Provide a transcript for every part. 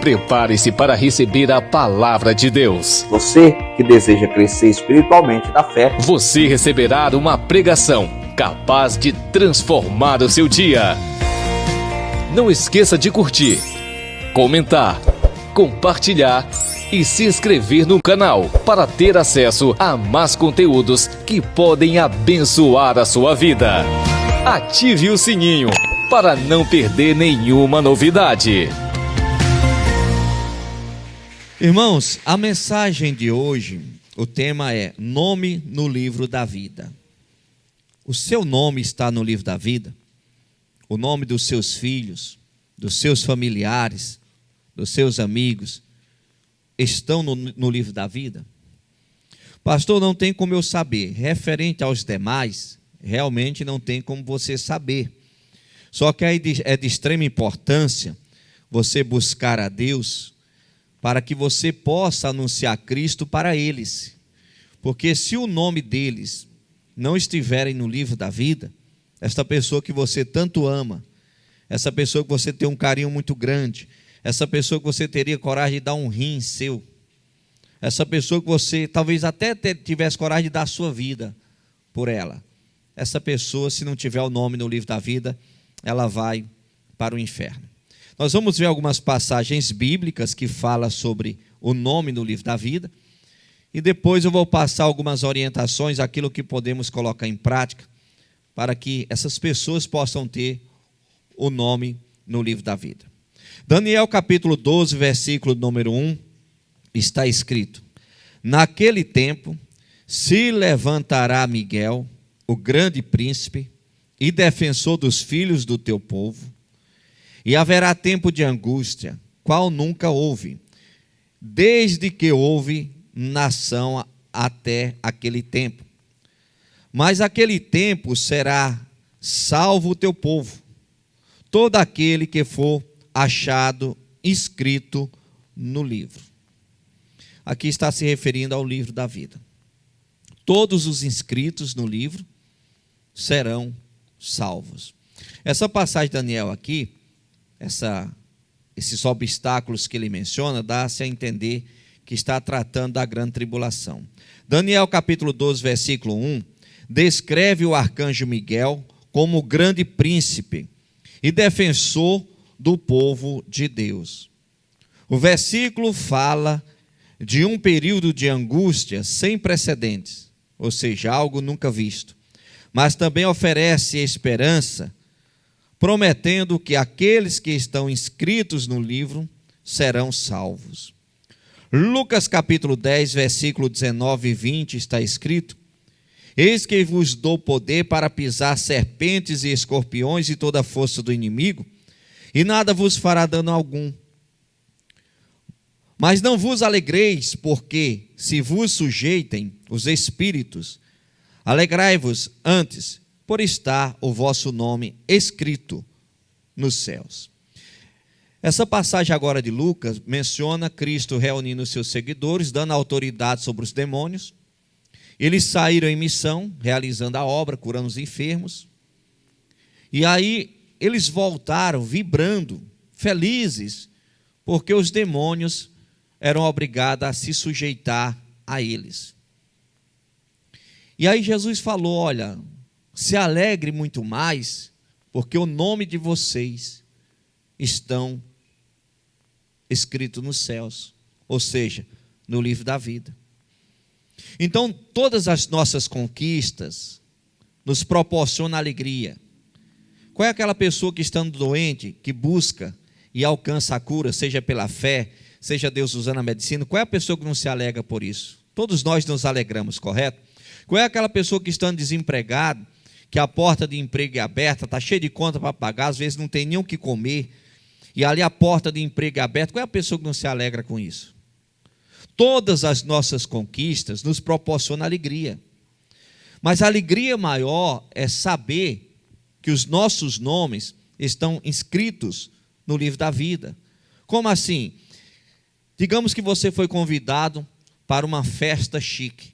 Prepare-se para receber a palavra de Deus. Você que deseja crescer espiritualmente na fé, Você receberá uma pregação capaz de transformar o seu dia. Não esqueça de curtir, comentar, compartilhar e se inscrever no canal para ter acesso a mais conteúdos que podem abençoar a sua vida. Ative o sininho para não perder nenhuma novidade. Irmãos, a mensagem de hoje, o tema é Nome no Livro da Vida. O seu nome está no livro da vida? O nome dos seus filhos, dos seus familiares, dos seus amigos, estão no livro da vida? Pastor, não tem como eu saber. Referente aos demais, realmente não tem como você saber. Só que é de extrema importância você buscar a Deus para que você possa anunciar Cristo para eles. Porque se o nome deles não estiverem no livro da vida, esta pessoa que você tanto ama, essa pessoa que você tem um carinho muito grande, essa pessoa que você teria coragem de dar um rim seu, essa pessoa que você talvez até tivesse coragem de dar a sua vida por ela, essa pessoa, se não tiver o nome no livro da vida, ela vai para o inferno. Nós vamos ver algumas passagens bíblicas que falam sobre o nome no livro da vida, e depois eu vou passar algumas orientações, aquilo que podemos colocar em prática, para que essas pessoas possam ter o nome no livro da vida. Daniel capítulo 12, versículo número 1, está escrito: naquele tempo se levantará Miguel, o grande príncipe e defensor dos filhos do teu povo, e haverá tempo de angústia, qual nunca houve, desde que houve nação até aquele tempo. Mas aquele tempo será salvo o teu povo, todo aquele que for achado escrito no livro. Aqui está se referindo ao livro da vida. Todos os inscritos no livro serão salvos. Essa passagem de Daniel aqui, esses obstáculos que ele menciona, dá-se a entender que está tratando da grande tribulação. Daniel capítulo 12, versículo 1, descreve o arcanjo Miguel como o grande príncipe e defensor do povo de Deus. O versículo fala de um período de angústia sem precedentes, ou seja, algo nunca visto, mas também oferece esperança, prometendo que aqueles que estão inscritos no livro serão salvos. Lucas capítulo 10, versículo 19 e 20 está escrito: eis que vos dou poder para pisar serpentes e escorpiões e toda a força do inimigo, e nada vos fará dano algum. Mas não vos alegreis, porque se vos sujeitem os espíritos, alegrai-vos antes, por estar o vosso nome escrito nos céus. Essa passagem agora de Lucas menciona Cristo reunindo seus seguidores, dando autoridade sobre os demônios. Eles saíram em missão, realizando a obra, curando os enfermos. E aí eles voltaram vibrando, felizes, porque os demônios eram obrigados a se sujeitar a eles. E aí Jesus falou: olha, se alegre muito mais, porque o nome de vocês estão escritos nos céus, ou seja, no livro da vida. Então, todas as nossas conquistas nos proporcionam alegria. Qual é aquela pessoa que, estando doente, que busca e alcança a cura, seja pela fé, seja Deus usando a medicina? Qual é a pessoa que não se alegra por isso? Todos nós nos alegramos, correto? Qual é aquela pessoa que, estando desempregado, que a porta de emprego é aberta, está cheia de conta para pagar, às vezes não tem nem o que comer, e ali a porta de emprego é aberta? Qual é a pessoa que não se alegra com isso? Todas as nossas conquistas nos proporcionam alegria, mas a alegria maior é saber que os nossos nomes estão inscritos no livro da vida. Como assim? Digamos que você foi convidado para uma festa chique.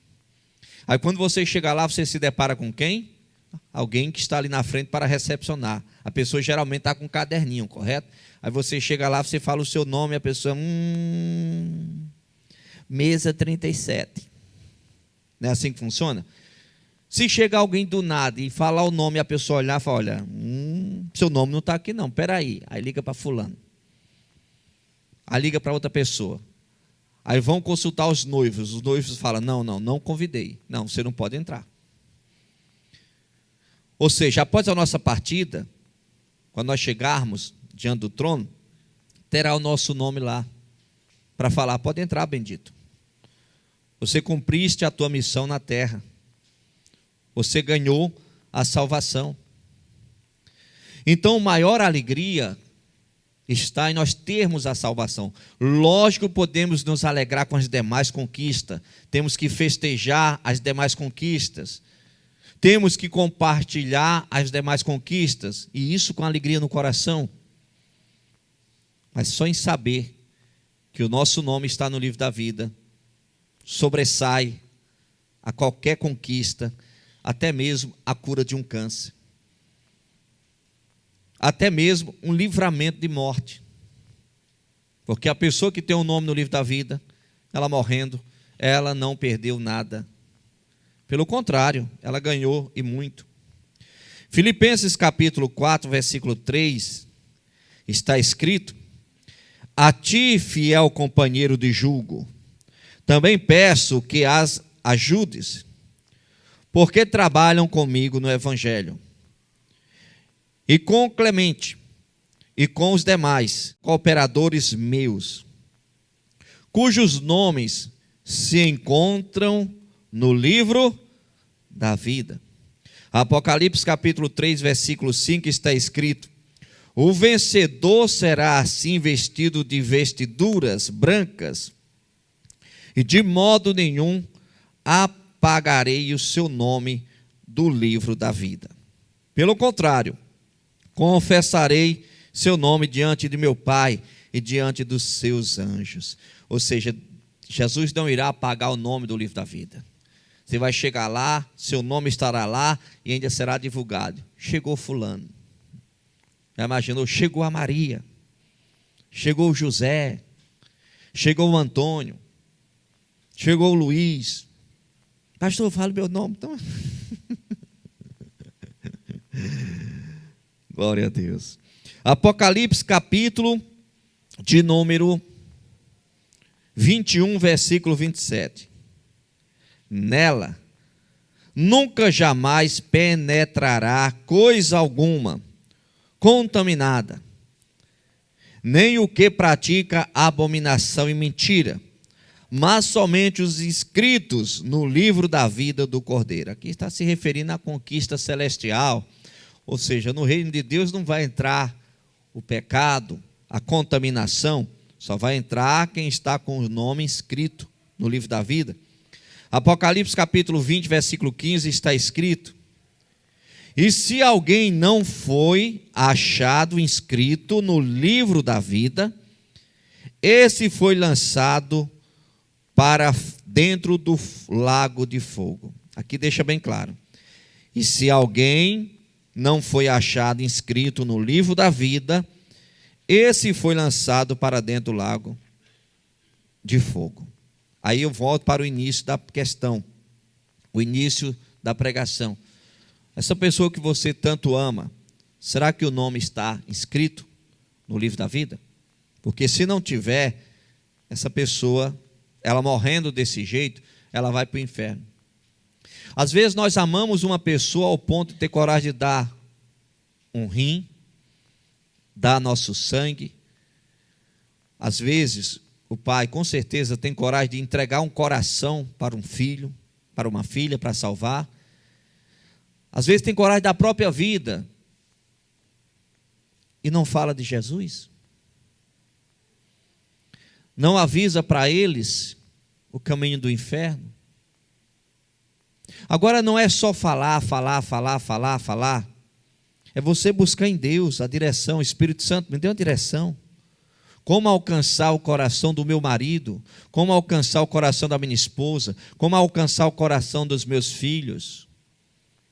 Aí quando você chega lá, você se depara com quem? Alguém que está ali na frente para recepcionar. A pessoa geralmente está com um caderninho, correto? Aí você chega lá, você fala o seu nome, a pessoa... mesa 37. Não é assim que funciona? Se chega alguém do nada e falar o nome, a pessoa olhar e falar, olha, seu nome não está aqui não, peraí. Aí liga para fulano. Aí liga para outra pessoa. Aí vão consultar os noivos falam, não convidei. Não, você não pode entrar. Ou seja, após a nossa partida, quando nós chegarmos diante do trono, terá o nosso nome lá, para falar, pode entrar, bendito. Você cumpriste a tua missão na terra. Você ganhou a salvação. Então, maior alegria está em nós termos a salvação. Lógico, podemos nos alegrar com as demais conquistas. Temos que festejar as demais conquistas. Temos que compartilhar as demais conquistas. E isso com alegria no coração. Mas só em saber que o nosso nome está no livro da vida, sobressai a qualquer conquista, até mesmo a cura de um câncer, até mesmo um livramento de morte, porque a pessoa que tem um nome no livro da vida, ela morrendo, ela não perdeu nada, pelo contrário, ela ganhou e muito. Filipenses capítulo 4, versículo 3, está escrito, a ti, fiel companheiro de julgo, também peço que as ajudes, porque trabalham comigo no Evangelho, e com Clemente, e com os demais cooperadores meus, cujos nomes se encontram no livro da vida. Apocalipse capítulo 3, versículo 5 está escrito, o vencedor será assim vestido de vestiduras brancas, e de modo nenhum apagarei o seu nome do livro da vida. Pelo contrário, confessarei seu nome diante de meu Pai e diante dos seus anjos. Ou seja, Jesus não irá apagar o nome do livro da vida. Você vai chegar lá, seu nome estará lá e ainda será divulgado. Chegou fulano. Já imaginou? Chegou a Maria. Chegou o José. Chegou o Antônio. Chegou o Luiz. Pastor, fala meu nome. Então... Glória a Deus. Apocalipse capítulo de número 21, versículo 27. Nela nunca jamais penetrará coisa alguma contaminada, nem o que pratica abominação e mentira, mas somente os inscritos no livro da vida do Cordeiro. Aqui está se referindo à conquista celestial, ou seja, no reino de Deus não vai entrar o pecado, a contaminação, só vai entrar quem está com o nome inscrito no livro da vida. Apocalipse capítulo 20, versículo 15 está escrito, e se alguém não foi achado inscrito no livro da vida, esse foi lançado para dentro do lago de fogo. Aqui deixa bem claro. E se alguém não foi achado inscrito no livro da vida, esse foi lançado para dentro do lago de fogo. Aí eu volto para o início da questão, o início da pregação. Essa pessoa que você tanto ama, será que o nome está inscrito no livro da vida? Porque se não tiver, essa pessoa, ela morrendo desse jeito, ela vai para o inferno. Às vezes nós amamos uma pessoa ao ponto de ter coragem de dar um rim, dar nosso sangue. Às vezes o pai com certeza tem coragem de entregar um coração para um filho, para uma filha, para salvar. Às vezes tem coragem da própria vida e não fala de Jesus. Não avisa para eles o caminho do inferno. Agora não é só falar. É você buscar em Deus a direção. O Espírito Santo me deu uma direção. Como alcançar o coração do meu marido, como alcançar o coração da minha esposa, como alcançar o coração dos meus filhos.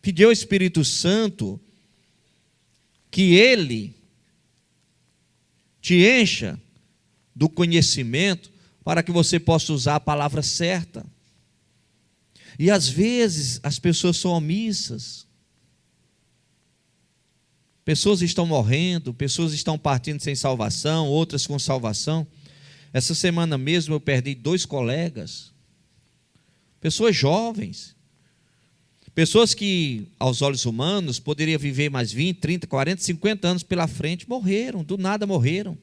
Pedir ao Espírito Santo que Ele te encha do conhecimento para que você possa usar a palavra certa. E às vezes as pessoas são omissas. Pessoas estão morrendo, pessoas estão partindo sem salvação, outras com salvação. Essa semana mesmo eu perdi 2 colegas, pessoas jovens, pessoas que aos olhos humanos poderiam viver mais 20, 30, 40, 50 anos pela frente, morreram, do nada morreram.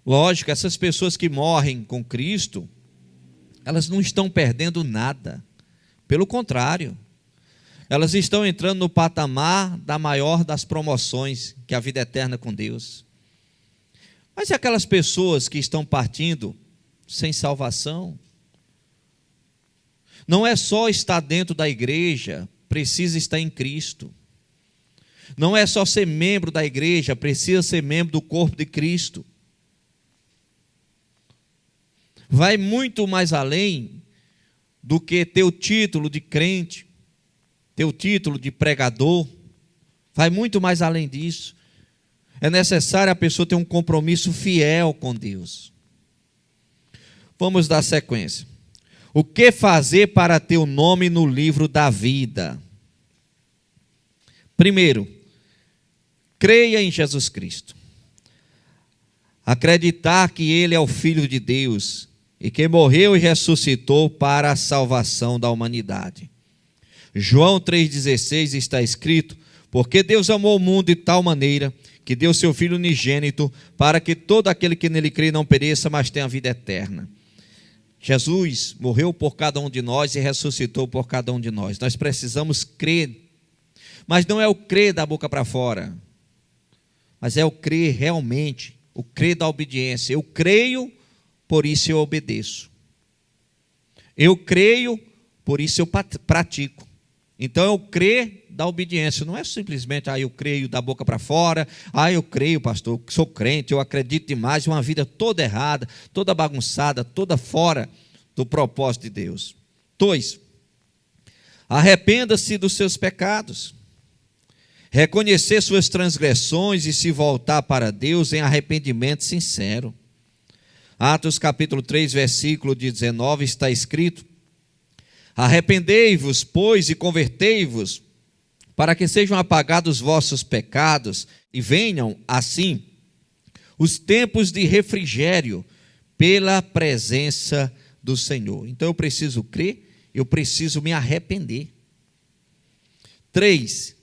Lógico, essas pessoas que morrem com Cristo, elas não estão perdendo nada, pelo contrário, elas estão entrando no patamar da maior das promoções, que é a vida eterna com Deus. Mas e aquelas pessoas que estão partindo sem salvação? Não é só estar dentro da igreja, precisa estar em Cristo. Não é só ser membro da igreja, precisa ser membro do corpo de Cristo. Vai muito mais além do que ter o título de crente, ter o título de pregador. Vai muito mais além disso. É necessário a pessoa ter um compromisso fiel com Deus. Vamos dar sequência. O que fazer para ter o nome no livro da vida? Primeiro, creia em Jesus Cristo. Acreditar que Ele é o Filho de Deus e que morreu e ressuscitou para a salvação da humanidade. João 3,16 está escrito: porque Deus amou o mundo de tal maneira que deu seu Filho unigênito, para que todo aquele que nele crê não pereça, mas tenha vida eterna. Jesus morreu por cada um de nós e ressuscitou por cada um de nós. Nós precisamos crer, mas não é o crer da boca para fora, mas é o crer realmente, o crer da obediência. Eu creio, por isso eu obedeço. Eu creio, por isso eu pratico. Então eu creio da obediência, não é simplesmente, eu creio da boca para fora, eu creio, pastor, sou crente, eu acredito demais, uma vida toda errada, toda bagunçada, toda fora do propósito de Deus. 2, arrependa-se dos seus pecados, reconhecer suas transgressões e se voltar para Deus em arrependimento sincero. Atos capítulo 3, versículo 19 está escrito: arrependei-vos, pois, e convertei-vos, para que sejam apagados vossos pecados, e venham, assim, os tempos de refrigério pela presença do Senhor. Então eu preciso crer, eu preciso me arrepender. 3,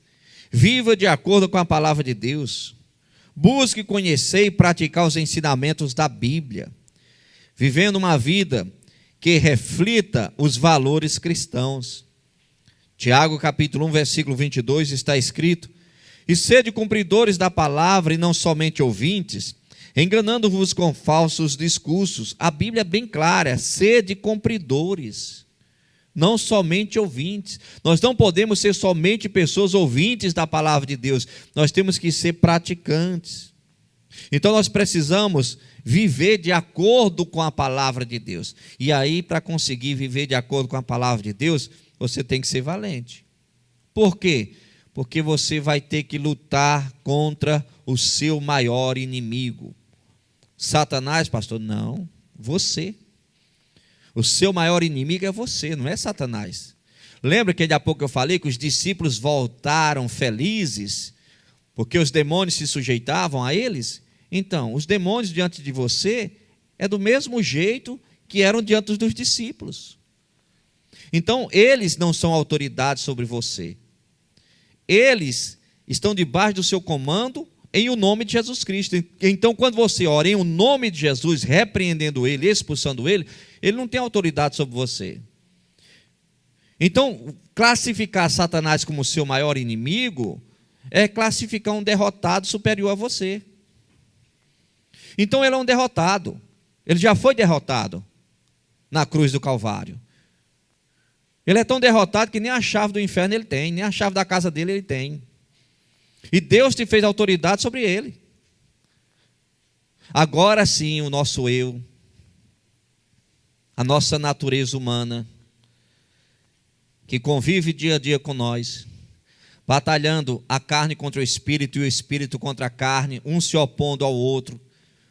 viva de acordo com a palavra de Deus. Busque conhecer e praticar os ensinamentos da Bíblia, vivendo uma vida que reflita os valores cristãos. Tiago capítulo 1, versículo 22 está escrito: e sede cumpridores da palavra e não somente ouvintes, enganando-vos com falsos discursos. A Bíblia é bem clara, sede cumpridores, não somente ouvintes. Nós não podemos ser somente pessoas ouvintes da palavra de Deus, nós temos que ser praticantes. Então nós precisamos viver de acordo com a palavra de Deus. E aí, para conseguir viver de acordo com a palavra de Deus, você tem que ser valente. Por quê? Porque você vai ter que lutar contra o seu maior inimigo. Satanás, pastor? Não, você. O seu maior inimigo é você, não é Satanás. Lembra que há pouco eu falei que os discípulos voltaram felizes porque os demônios se sujeitavam a eles? Então, os demônios diante de você é do mesmo jeito que eram diante dos discípulos. Então, eles não são autoridade sobre você. Eles estão debaixo do seu comando em o nome de Jesus Cristo. Então, quando você ora em o nome de Jesus, repreendendo ele, expulsando ele, ele não tem autoridade sobre você. Então, classificar Satanás como seu maior inimigo é classificar um derrotado superior a você. Então, ele é um derrotado. Ele já foi derrotado na cruz do Calvário. Ele é tão derrotado que nem a chave do inferno ele tem, nem a chave da casa dele ele tem. E Deus te fez autoridade sobre ele. Agora sim, o nosso eu, a nossa natureza humana, que convive dia a dia com nós, batalhando a carne contra o espírito e o espírito contra a carne, um se opondo ao outro,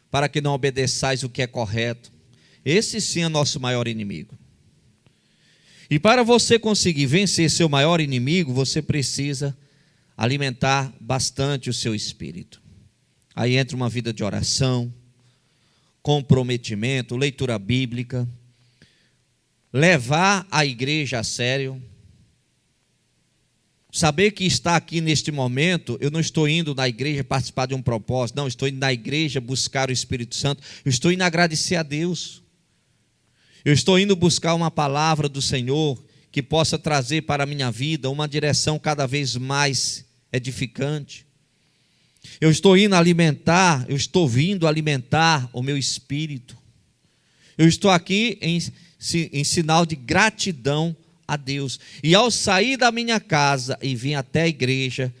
para que não obedeçais o que é correto. Esse sim é nosso maior inimigo. E para você conseguir vencer seu maior inimigo, você precisa alimentar bastante o seu espírito. Aí entra uma vida de oração, comprometimento, leitura bíblica, levar a igreja a sério, saber que está aqui neste momento, eu não estou indo na igreja participar de um propósito, não, estou indo na igreja buscar o Espírito Santo, eu estou indo agradecer a Deus, eu estou indo buscar uma palavra do Senhor que possa trazer para a minha vida uma direção cada vez mais edificante. Eu estou indo alimentar, eu estou vindo alimentar o meu espírito. Eu estou aqui em sinal de gratidão a Deus. E ao sair da minha casa e vir até a igreja,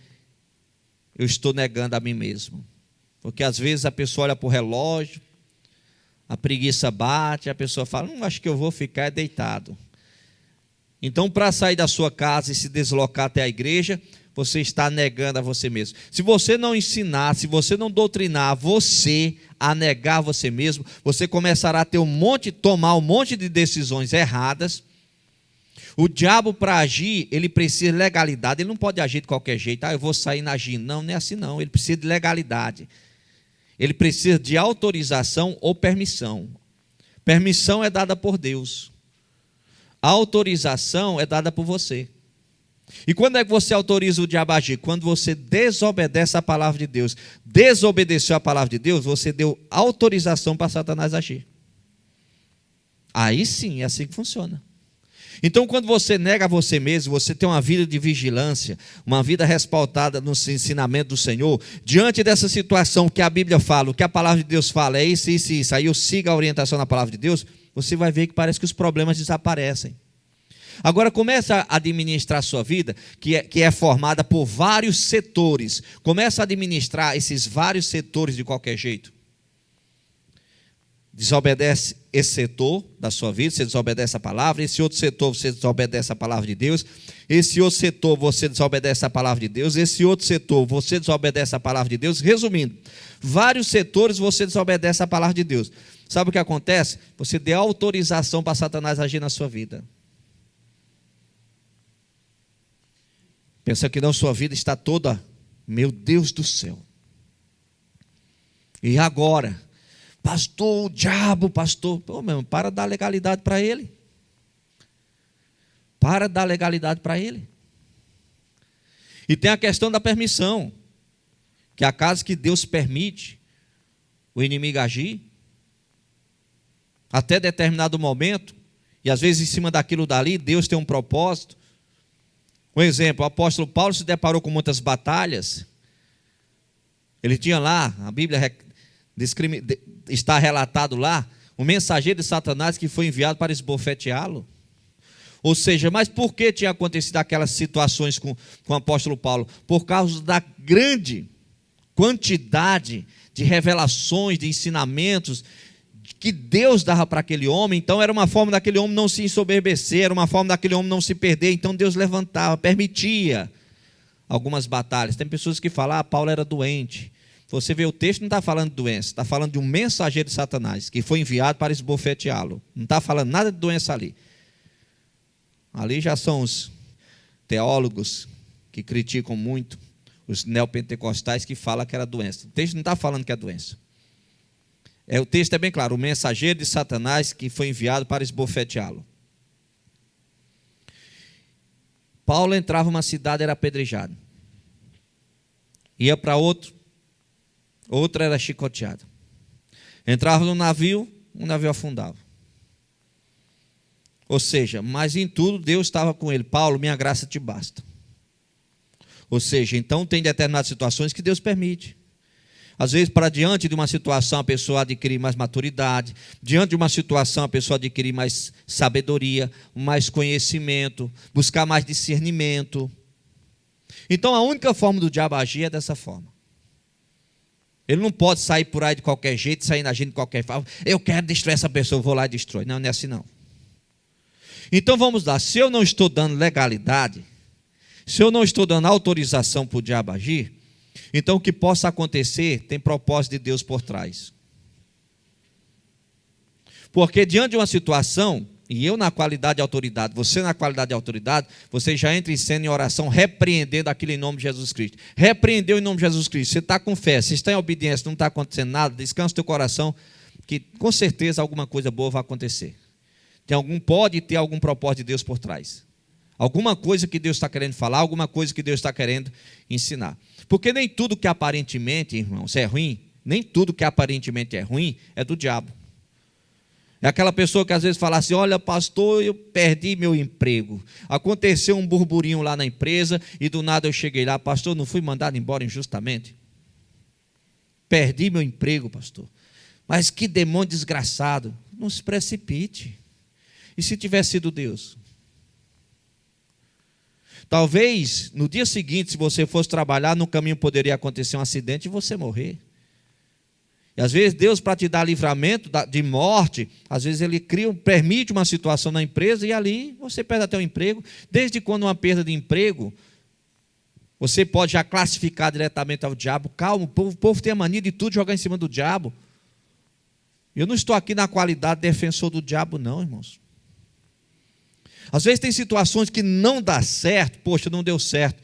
eu estou negando a mim mesmo. Porque às vezes a pessoa olha para o relógio, a preguiça bate, a pessoa fala, acho que eu vou ficar deitado. Então, para sair da sua casa e se deslocar até a igreja, você está negando a você mesmo. Se você não ensinar, se você não doutrinar você a negar você mesmo, você começará a ter tomar um monte de decisões erradas. O diabo, para agir, ele precisa de legalidade, ele não pode agir de qualquer jeito. Eu vou sair agindo. Não, não é assim não, ele precisa de legalidade. Ele precisa de autorização ou permissão. Permissão é dada por Deus. A autorização é dada por você. E quando é que você autoriza o diabo a agir? Quando você desobedece a palavra de Deus. Desobedeceu a palavra de Deus, você deu autorização para Satanás agir. Aí sim, é assim que funciona. Então, quando você nega a você mesmo, você tem uma vida de vigilância, uma vida respaldada no ensinamento do Senhor, diante dessa situação que a Bíblia fala, o que a palavra de Deus fala, é isso, isso, isso, aí eu sigo a orientação da palavra de Deus, você vai ver que parece que os problemas desaparecem. Agora começa a administrar a sua vida, que é formada por vários setores. Começa a administrar esses vários setores de qualquer jeito. Desobedece esse setor da sua vida, você desobedece a palavra. Esse outro setor, você desobedece a palavra de Deus. Esse outro setor, você desobedece a palavra de Deus. Esse outro setor, você desobedece a palavra de Deus. Resumindo, vários setores você desobedece a palavra de Deus. Sabe o que acontece? Você deu autorização para Satanás agir na sua vida. Pensa que não, sua vida está toda, meu Deus do céu. E agora? Pastor, o diabo, pastor. Pô, meu irmão, para de dar legalidade para ele. Para de dar legalidade para ele. E tem a questão da permissão. Que a casa que Deus permite o inimigo agir, até determinado momento, e às vezes em cima daquilo dali, Deus tem um propósito. Um exemplo, o apóstolo Paulo se deparou com muitas batalhas. Ele tinha lá, a Bíblia está relatado lá, um mensageiro de Satanás que foi enviado para esbofeteá-lo. Ou seja, mas por que tinha acontecido aquelas situações com o apóstolo Paulo? Por causa da grande quantidade de revelações, de ensinamentos que Deus dava para aquele homem. Então era uma forma daquele homem não se ensoberbecer, era uma forma daquele homem não se perder. Então Deus levantava, permitia algumas batalhas. Tem pessoas que falam, Paulo era doente. Você vê o texto, não está falando de doença, está falando de um mensageiro de Satanás, que foi enviado para esbofeteá-lo. Não está falando nada de doença ali. Ali já são os teólogos que criticam muito, os neopentecostais que falam que era doença. O texto não está falando que é doença. O texto é bem claro, o mensageiro de Satanás que foi enviado para esbofeteá-lo. Paulo entrava numa cidade, era apedrejado. Ia para outro era chicoteado. Entrava no navio, o navio afundava. Ou seja, mas em tudo Deus estava com ele. Paulo, minha graça te basta. Ou seja, então tem determinadas situações que Deus permite. Às vezes, para diante de uma situação, a pessoa adquire mais maturidade. Diante de uma situação, a pessoa adquire mais sabedoria, mais conhecimento, buscar mais discernimento. Então, a única forma do diabo agir é dessa forma. Ele não pode sair por aí de qualquer jeito, sair agindo de qualquer forma. Eu quero destruir essa pessoa, eu vou lá e destrói. Não, não é assim não. Então vamos lá, se eu não estou dando legalidade, se eu não estou dando autorização para o diabo agir, então o que possa acontecer tem propósito de Deus por trás. Porque diante de uma situação, e eu na qualidade de autoridade, você na qualidade de autoridade, você já entra em cena em oração, repreendendo aquilo em nome de Jesus Cristo. Repreendeu em nome de Jesus Cristo. Você está com fé, você está em obediência, não está acontecendo nada, descansa o teu coração, que com certeza alguma coisa boa vai acontecer. Pode ter algum propósito de Deus por trás. Alguma coisa que Deus está querendo falar, alguma coisa que Deus está querendo ensinar. Porque nem tudo que aparentemente, irmãos, é ruim, nem tudo que aparentemente é ruim é do diabo. É aquela pessoa que às vezes fala assim, olha pastor, eu perdi meu emprego. Aconteceu um burburinho lá na empresa e do nada eu cheguei lá, pastor, não fui mandado embora injustamente? Perdi meu emprego, pastor. Mas que demônio desgraçado. Não se precipite. E se tivesse sido Deus? Talvez no dia seguinte, se você fosse trabalhar, no caminho poderia acontecer um acidente e você morrer. E às vezes Deus, para te dar livramento de morte, às vezes Ele permite uma situação na empresa e ali você perde até o emprego. Desde quando uma perda de emprego, você pode já classificar diretamente ao diabo. Calma, o povo tem a mania de tudo jogar em cima do diabo. Eu não estou aqui na qualidade de defensor do diabo não, irmãos. Às vezes tem situações que não dá certo, poxa, não deu certo.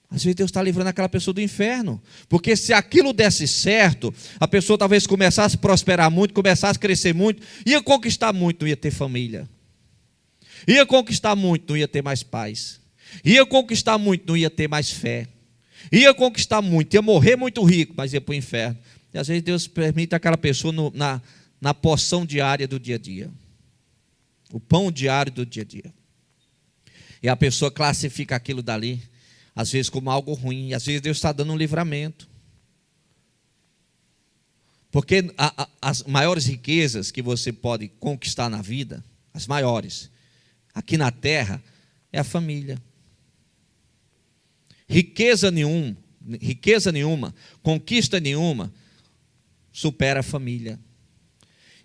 Às vezes Deus está livrando aquela pessoa do inferno. Porque se aquilo desse certo, a pessoa talvez começasse a prosperar muito, começasse a crescer muito, ia conquistar muito, não ia ter família. Ia conquistar muito, não ia ter mais paz. Ia conquistar muito, não ia ter mais fé. Ia conquistar muito, ia morrer muito rico, mas ia para o inferno. E às vezes Deus permite aquela pessoa na porção diária do dia a dia. O pão diário do dia a dia. E a pessoa classifica aquilo dali, às vezes como algo ruim, e às vezes Deus está dando um livramento. Porque as maiores riquezas que você pode conquistar na vida, as maiores, aqui na terra, é a família. Riqueza nenhuma, conquista nenhuma, supera a família.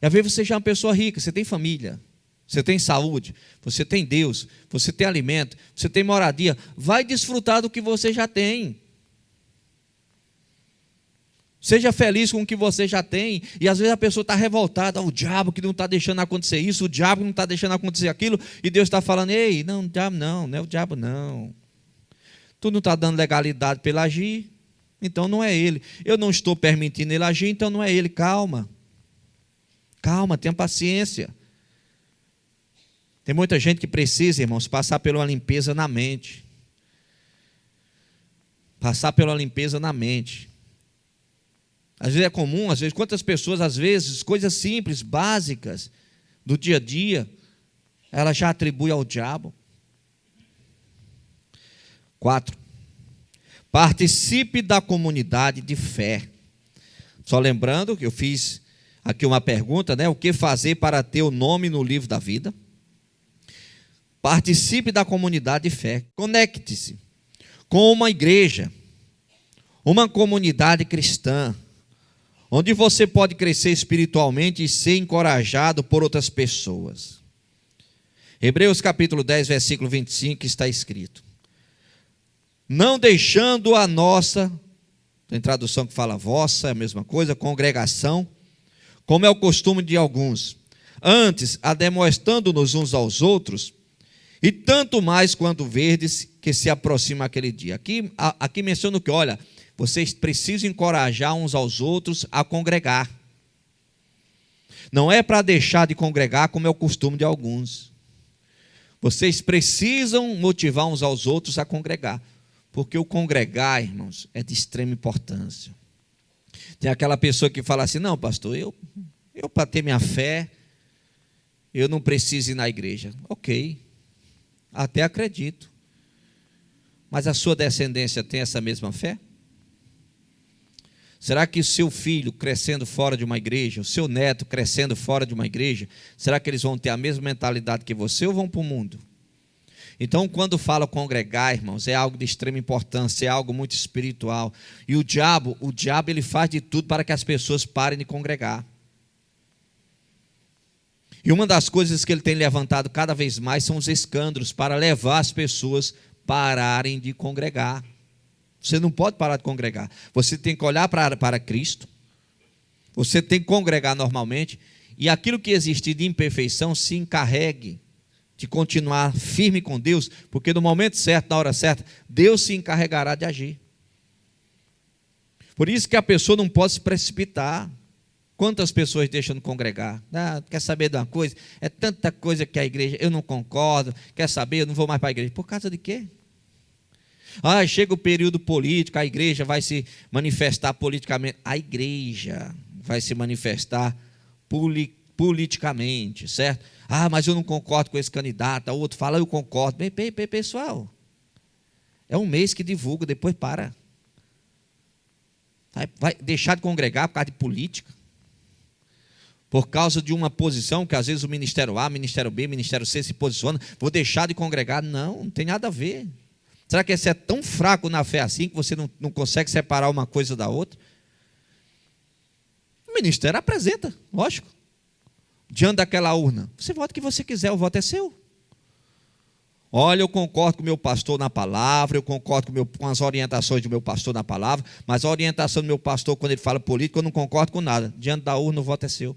E às vezes você já é uma pessoa rica, você tem família, você tem saúde, você tem Deus, você tem alimento, você tem moradia, vai desfrutar do que você já tem. Seja feliz com o que você já tem. E às vezes a pessoa está revoltada, o diabo que não está deixando acontecer isso, o diabo que não está deixando acontecer aquilo, e Deus está falando, ei, não, o diabo não é o diabo não. Tu não está dando legalidade para ele agir, então não é ele. Eu não estou permitindo ele agir, então não é ele. Calma, tenha paciência. Tem muita gente que precisa, irmãos, passar por uma limpeza na mente. Passar pela limpeza na mente. Às vezes é comum, às vezes, quantas pessoas, às vezes, coisas simples, básicas, do dia a dia, ela já atribui ao diabo. 4. Participe da comunidade de fé. Só lembrando que eu fiz aqui uma pergunta, né? O que fazer para ter o nome no livro da vida? Participe da comunidade de fé. Conecte-se com uma igreja, uma comunidade cristã, onde você pode crescer espiritualmente e ser encorajado por outras pessoas. Hebreus capítulo 10, versículo 25, está escrito: não deixando a nossa, tem tradução que fala vossa, é a mesma coisa, congregação, como é o costume de alguns, antes ademoestando-nos uns aos outros, e tanto mais quando verdes que se aproxima aquele dia. Aqui menciona que, olha, vocês precisam encorajar uns aos outros a congregar. Não é para deixar de congregar como é o costume de alguns. Vocês precisam motivar uns aos outros a congregar. Porque o congregar, irmãos, é de extrema importância. Tem aquela pessoa que fala assim, não, pastor, eu para ter minha fé, eu não preciso ir na igreja. Ok, até acredito. Mas a sua descendência tem essa mesma fé? Será que o seu filho crescendo fora de uma igreja, o seu neto crescendo fora de uma igreja, será que eles vão ter a mesma mentalidade que você ou vão para o mundo? Então, quando fala congregar, irmãos, é algo de extrema importância, é algo muito espiritual. E o diabo ele faz de tudo para que as pessoas parem de congregar. E uma das coisas que ele tem levantado cada vez mais são os escândalos para levar as pessoas a pararem de congregar. Você não pode parar de congregar. Você tem que olhar para Cristo. Você tem que congregar normalmente. E aquilo que existe de imperfeição, se encarregue de continuar firme com Deus, porque no momento certo, na hora certa, Deus se encarregará de agir. Por isso que a pessoa não pode se precipitar. Quantas pessoas deixam de congregar? Quer saber de uma coisa? É tanta coisa que a igreja, eu não concordo. Quer saber? Eu não vou mais para a igreja. Por causa de quê? Chega o período político, a igreja vai se manifestar politicamente. A igreja vai se manifestar politicamente, certo? Mas eu não concordo com esse candidato. O outro fala, eu concordo. Bem, pessoal, é um mês que divulga, depois para. Vai deixar de congregar por causa de política? Por causa de uma posição que às vezes o Ministério A, Ministério B, Ministério C se posiciona, vou deixar de congregar? Não tem nada a ver. Será que você é tão fraco na fé assim que você não consegue separar uma coisa da outra? O ministério apresenta, lógico. Diante daquela urna, você vota o que você quiser, o voto é seu. Olha, eu concordo com o meu pastor na palavra, eu concordo com as orientações do meu pastor na palavra, mas a orientação do meu pastor, quando ele fala política, eu não concordo com nada. Diante da urna, o voto é seu.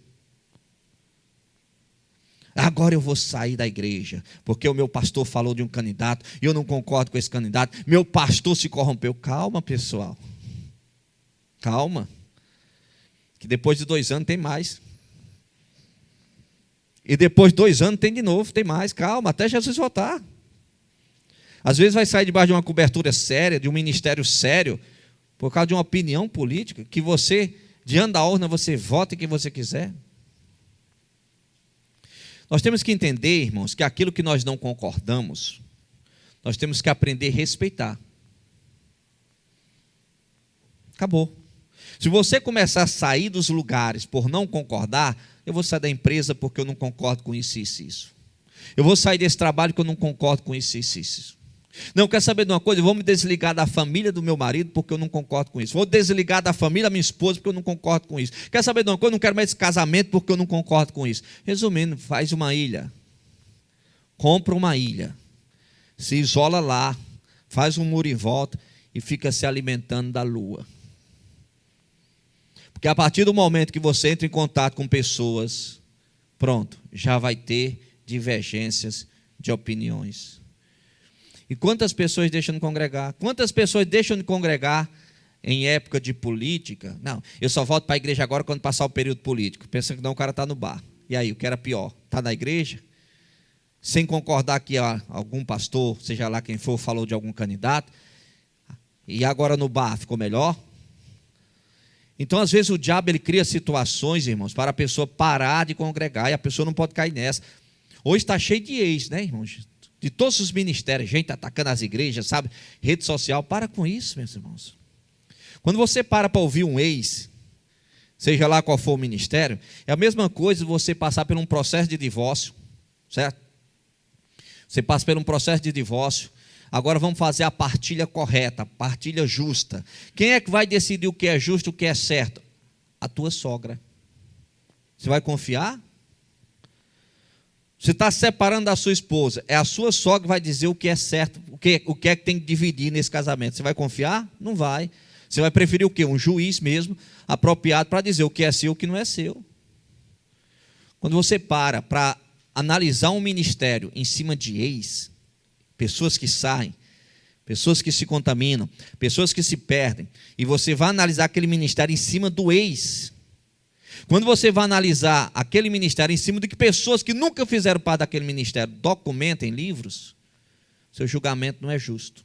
Agora eu vou sair da igreja, porque o meu pastor falou de um candidato, e eu não concordo com esse candidato, meu pastor se corrompeu. Calma, pessoal. Calma. Que depois de 2 anos tem mais. E depois de 2 anos tem de novo, tem mais. Calma, até Jesus voltar. Às vezes vai sair debaixo de uma cobertura séria, de um ministério sério, por causa de uma opinião política, que você, diante da urna, você vota em quem você quiser. Nós temos que entender, irmãos, que aquilo que nós não concordamos, nós temos que aprender a respeitar. Acabou. Se você começar a sair dos lugares por não concordar, eu vou sair da empresa porque eu não concordo com isso e isso. Eu vou sair desse trabalho porque eu não concordo com isso e isso. Não, quer saber de uma coisa? Eu vou me desligar da família do meu marido porque eu não concordo com isso. Vou desligar da família da minha esposa porque eu não concordo com isso. Quer saber de uma coisa? Eu não quero mais esse casamento porque eu não concordo com isso. Resumindo, faz uma ilha. Compra uma ilha. Se isola lá. Faz um muro em volta e fica se alimentando da lua. Porque a partir do momento que você entra em contato com pessoas, pronto, já vai ter divergências de opiniões. E quantas pessoas deixam de congregar? Quantas pessoas deixam de congregar em época de política? Não, eu só volto para a igreja agora quando passar o período político. Pensando que não, o cara está no bar. E aí, o que era pior? Está na igreja? Sem concordar que algum pastor, seja lá quem for, falou de algum candidato. E agora no bar ficou melhor? Então, às vezes, o diabo ele cria situações, irmãos, para a pessoa parar de congregar. E a pessoa não pode cair nessa. Hoje está cheio de ex, né, irmãos? De todos os ministérios, gente atacando as igrejas, sabe? Rede social, para com isso, meus irmãos. Quando você para ouvir um ex, seja lá qual for o ministério, é a mesma coisa você passar por um processo de divórcio, certo? Você passa por um processo de divórcio, agora vamos fazer a partilha correta, a partilha justa. Quem é que vai decidir o que é justo e o que é certo? A tua sogra. Você vai confiar? Você está separando da sua esposa, é a sua sogra que vai dizer o que é certo, o que é que tem que dividir nesse casamento. Você vai confiar? Não vai. Você vai preferir o quê? Um juiz mesmo, apropriado para dizer o que é seu e o que não é seu. Quando você para analisar um ministério em cima de ex, pessoas que saem, pessoas que se contaminam, pessoas que se perdem, e você vai analisar aquele ministério em cima do ex. Quando você vai analisar aquele ministério em cima de que pessoas que nunca fizeram parte daquele ministério documentam em livros, seu julgamento não é justo.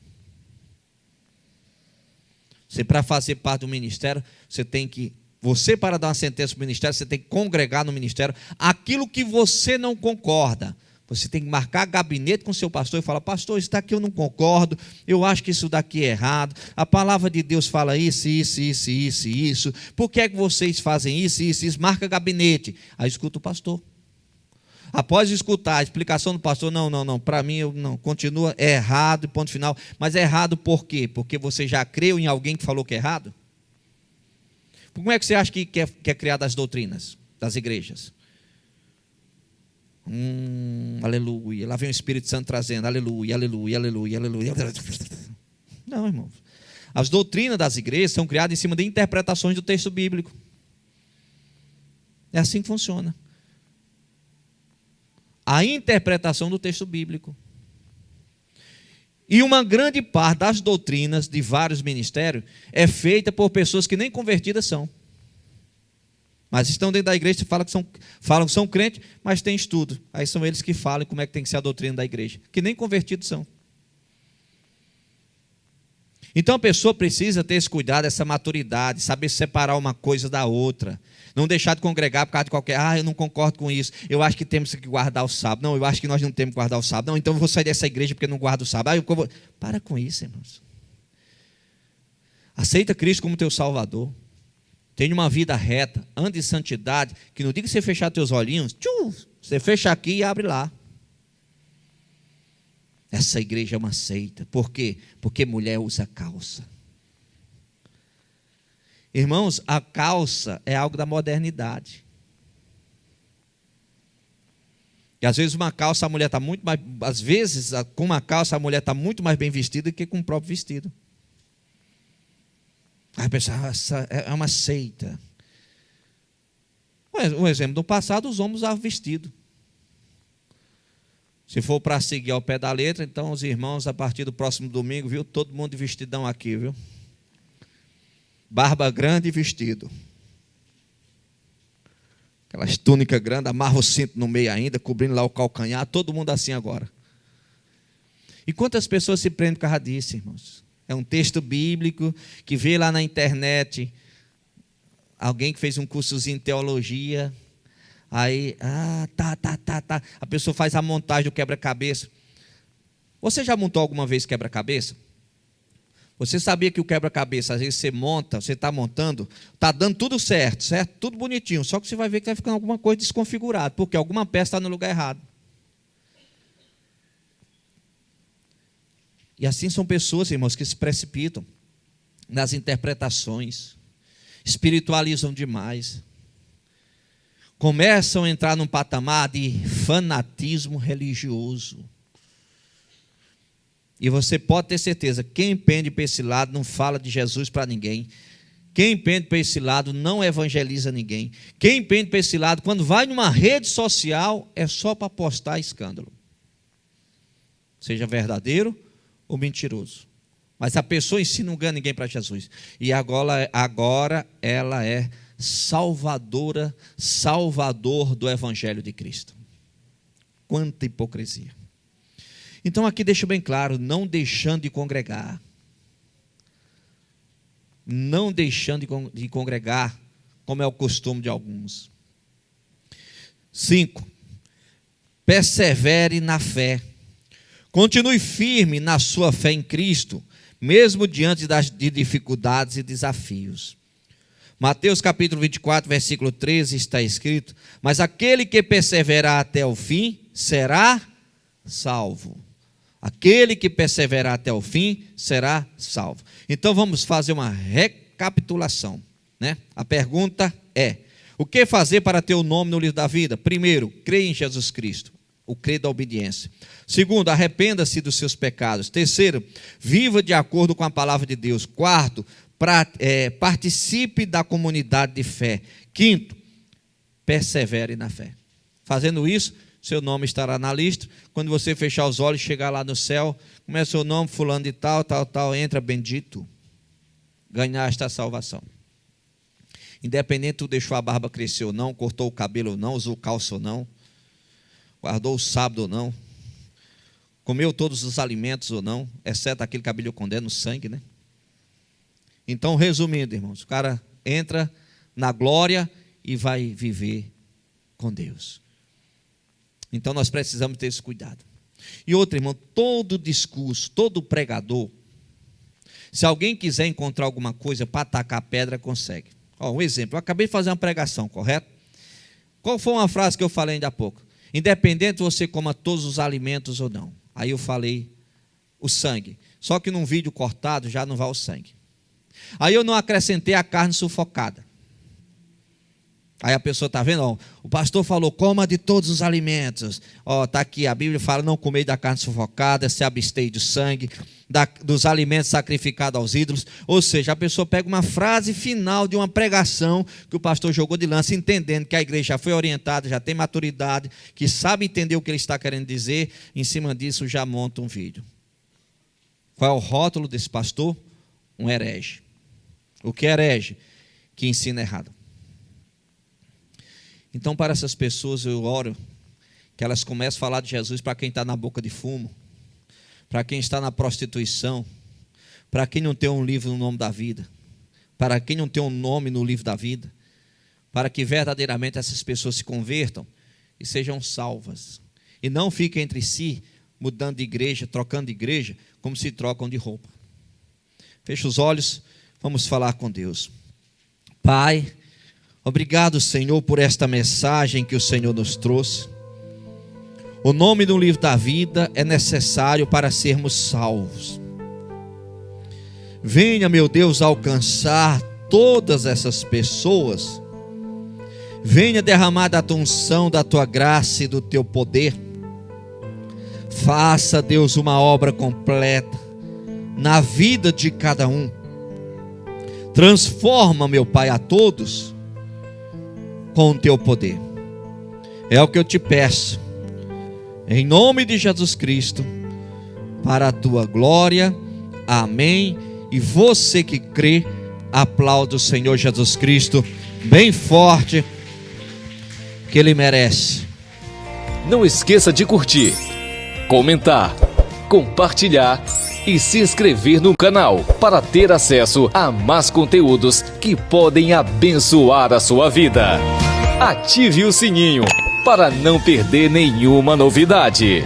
Você, para fazer parte do ministério, você para dar uma sentença para o ministério, você tem que congregar no ministério aquilo que você não concorda. Você tem que marcar gabinete com o seu pastor e falar: pastor, isso daqui eu não concordo, eu acho que isso daqui é errado, a palavra de Deus fala isso, por que é que vocês fazem isso, marca gabinete. Aí escuta o pastor. Após escutar a explicação do pastor, não, para mim não, continua, é errado, ponto final. Mas é errado por quê? Porque você já creu em alguém que falou que é errado? Como é que você acha que é criada as doutrinas das igrejas? Aleluia. Lá vem o Espírito Santo trazendo, aleluia, aleluia, aleluia, aleluia. Não, irmãos. As doutrinas das igrejas são criadas em cima de interpretações do texto bíblico. É assim que funciona. A interpretação do texto bíblico. E uma grande parte das doutrinas de vários ministérios é feita por pessoas que nem convertidas são. Mas estão dentro da igreja e falam que são crentes, mas têm estudo. Aí são eles que falam como é que tem que ser a doutrina da igreja. Que nem convertidos são. Então a pessoa precisa ter esse cuidado, essa maturidade, saber separar uma coisa da outra. Não deixar de congregar por causa de qualquer, eu não concordo com isso, eu acho que temos que guardar o sábado. Não, eu acho que nós não temos que guardar o sábado. Não, então eu vou sair dessa igreja porque não guardo o sábado. Para com isso, irmãos. Aceita Cristo como teu Salvador. Tenha uma vida reta, ande em santidade, que no dia que você fechar teus olhinhos, você fecha aqui e abre lá. Essa igreja é uma seita. Por quê? Porque mulher usa calça. Irmãos, a calça é algo da modernidade. E às vezes uma calça a mulher está muito mais... Às vezes, com uma calça a mulher está muito mais bem vestida do que com o próprio vestido. Aí a pessoa, essa é uma seita. Um exemplo, no passado os homens usavam vestido. Se for para seguir ao pé da letra, então os irmãos, a partir do próximo domingo, viu? Todo mundo de vestidão aqui, viu? Barba grande e vestido. Aquelas túnicas grandes, amarra o cinto no meio ainda, cobrindo lá o calcanhar, todo mundo assim agora. E quantas pessoas se prendem por causa disso, irmãos? É um texto bíblico que vê lá na internet, alguém que fez um cursozinho de teologia, aí, tá. A pessoa faz a montagem do quebra-cabeça. Você já montou alguma vez quebra-cabeça? Você sabia que o quebra-cabeça, às vezes você monta, você está montando, está dando tudo certo, tudo bonitinho, só que você vai ver que vai ficando alguma coisa desconfigurada, porque alguma peça está no lugar errado. E assim são pessoas, irmãos, que se precipitam nas interpretações, espiritualizam demais, começam a entrar num patamar de fanatismo religioso. E você pode ter certeza, quem pende para esse lado não fala de Jesus para ninguém. Quem pende para esse lado não evangeliza ninguém. Quem pende para esse lado, quando vai numa rede social, é só para postar escândalo. Seja verdadeiro ou mentiroso. Mas a pessoa em si não ganha ninguém para Jesus. E agora ela é salvador do Evangelho de Cristo. Quanta hipocrisia. Então aqui deixa bem claro, não deixando de congregar. Não deixando de congregar, como é o costume de alguns. 5. Persevere na fé. Continue firme na sua fé em Cristo, mesmo diante de dificuldades e desafios. Mateus capítulo 24, versículo 13 está escrito: mas aquele que perseverar até o fim será salvo. Aquele que perseverar até o fim será salvo. Então vamos fazer uma recapitulação, né? A pergunta é: o que fazer para ter o nome no livro da vida? Primeiro, creia em Jesus Cristo, o credo da obediência. Segundo, arrependa-se dos seus pecados. Terceiro, viva de acordo com a palavra de Deus. Quarto, participe da comunidade de fé. Quinto, persevere na fé. Fazendo isso, seu nome estará na lista. Quando você fechar os olhos, chegar lá no céu, como é seu nome, fulano de tal, entra bendito. Ganhaste a salvação. Independente tu deixou a barba crescer ou não, cortou o cabelo ou não, usou calça ou não, guardou o sábado ou não, comeu todos os alimentos ou não, exceto aquele que a Bíblia condena, o sangue, né? Então, resumindo, irmãos, o cara entra na glória e vai viver com Deus. Então nós precisamos ter esse cuidado. E outro, irmão, todo discurso, todo pregador, se alguém quiser encontrar alguma coisa para atacar a pedra, consegue. Um exemplo, eu acabei de fazer uma pregação, correto? Qual foi uma frase que eu falei ainda há pouco? Independente se você coma todos os alimentos ou não. Aí eu falei o sangue. Só que num vídeo cortado já não vai o sangue. Aí eu não acrescentei a carne sufocada. Aí a pessoa está vendo, ó, o pastor falou, coma de todos os alimentos. Ó, tá aqui, a Bíblia fala, não comei da carne sufocada, se abstei do sangue, dos alimentos sacrificados aos ídolos. Ou seja, a pessoa pega uma frase final de uma pregação que o pastor jogou de lança, entendendo que a igreja já foi orientada, já tem maturidade, que sabe entender o que ele está querendo dizer, em cima disso já monta um vídeo. Qual é o rótulo desse pastor? Um herege. O que é herege? Que ensina errado. Então, para essas pessoas, eu oro que elas comecem a falar de Jesus para quem está na boca de fumo, para quem está na prostituição, para quem não tem um livro no nome da vida, para quem não tem um nome no livro da vida, para que verdadeiramente essas pessoas se convertam e sejam salvas. E não fiquem entre si, mudando de igreja, trocando de igreja, como se trocam de roupa. Feche os olhos, vamos falar com Deus. Pai, obrigado, Senhor, por esta mensagem que o Senhor nos trouxe. O nome do livro da vida é necessário para sermos salvos. Venha, meu Deus, alcançar todas essas pessoas. Venha derramar da tua unção, da tua graça e do teu poder. Faça, Deus, uma obra completa na vida de cada um. Transforma, meu Pai, a todos com o teu poder. É o que eu te peço, em nome de Jesus Cristo, para a tua glória. Amém. E você que crê, aplaude o Senhor Jesus Cristo bem forte, que Ele merece. Não esqueça de curtir, comentar, compartilhar e se inscrever no canal para ter acesso a mais conteúdos que podem abençoar a sua vida. Ative o sininho para não perder nenhuma novidade.